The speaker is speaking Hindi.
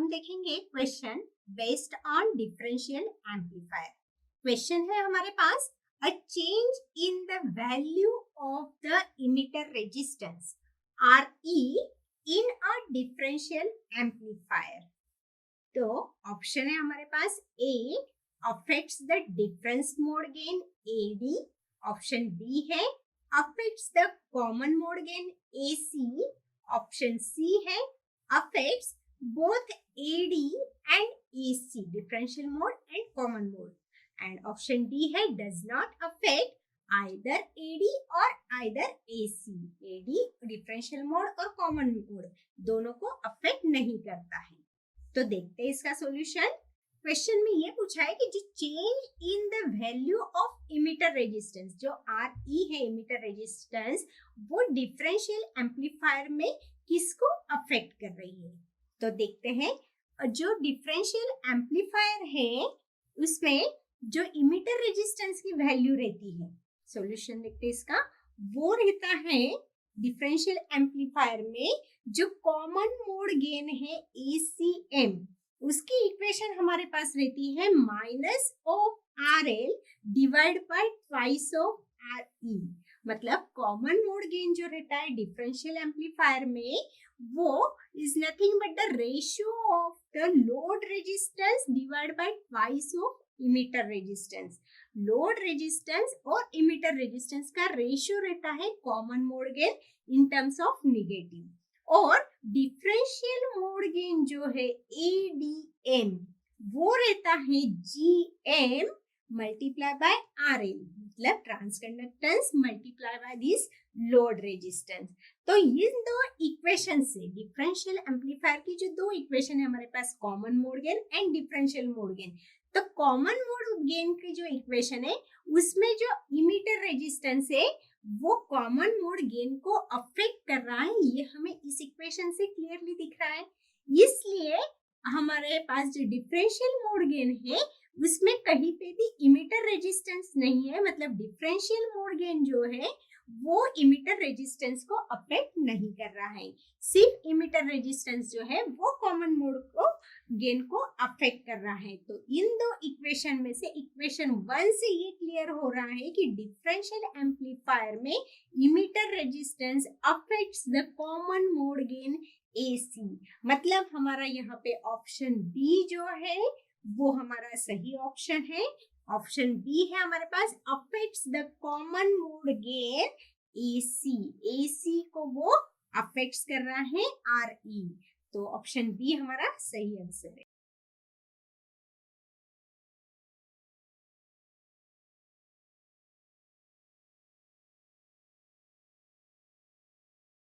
हम देखेंगे question based on differential amplifier. Question है हमारे पास, a change in the value of the emitter resistance R E in a differential amplifier. तो ऑप्शन है हमारे पास, A affects the difference mode gain AD, option B है affects the common mode gain AC, option C है affects both AD and AC, differential mode and common mode, and option D है does not affect either AD or either AC. AD differential mode और common mode दोनों को affect नहीं करता है। तो देखते हैं इसका सॉल्यूशन। क्वेश्चन में ये पूछा है कि जो change in the value of emitter resistance, जो RE है इमिटर रेजिस्टेंस, वो डिफरेंशियल एम्पलीफायर में किसको अफेक्ट कर रही है। तो देखते हैं, जो डिफरेंशियल एम्पलीफायर है उसमें जो इमिटर रेजिस्टेंस की वैल्यू रहती है, सॉल्यूशन देखते हैं इसका, वो रहता है डिफरेंशियल एम्पलीफायर में जो कॉमन मोड गेन है ACM, उसकी इक्वेशन हमारे पास रहती है minus of RL divide by twice of RE। मतलब कॉमन मोड गेन जो रहता है डिफरेंशियल एम्पलीफायर में, वो is nothing but the ratio of the load resistance divide by twice of emitter resistance. Load resistance और इमिटर रेजिस्टेंस का रेशियो रहता है common mode gain in terms of negative, और डिफरेंशियल मोड गेन जो है ADM, वो रहता है GM मल्टीप्लाई बाय RL, मतलब transconductance multiply by this load resistance. तो इन दो इक्वेशन से, डिफरेंशियल एम्पलीफायर की जो दो इक्वेशन है हमारे पास, common mode gain and differential mode gain, तो कॉमन मोड गेन की जो इक्वेशन है उसमें जो इमिटर रेजिस्टेंस है वो कॉमन मोड गेन को अफेक्ट कर रहा है, ये हमें इस इक्वेशन से क्लियरली दिख रहा है। इसलिए हमारे पास जो डिफरेंशियल मोड गेन है उसमें कहीं पे भी इमिटर रेजिस्टेंस नहीं है, मतलब डिफरेंशियल मोड गेन जो है वो इमिटर रेजिस्टेंस को अफेक्ट नहीं कर रहा है, सिर्फ इमिटर रेजिस्टेंस जो है वो कॉमन मोड को गेन को अफेक्ट कर रहा है। तो इन दो इक्वेशन में से इक्वेशन 1 से ये क्लियर हो रहा है कि डिफरेंशियल एम्पलीफायर में emitter resistance affects the common mode gain AC। मतलब हमारा यहाँ पे ऑप्शन बी जो है वो हमारा सही ऑप्शन है। ऑप्शन बी है हमारे पास, affects the common mode gain AC। AC को वो अफेक्ट्स कर रहा है RE। तो ऑप्शन बी हमारा सही आंसर है।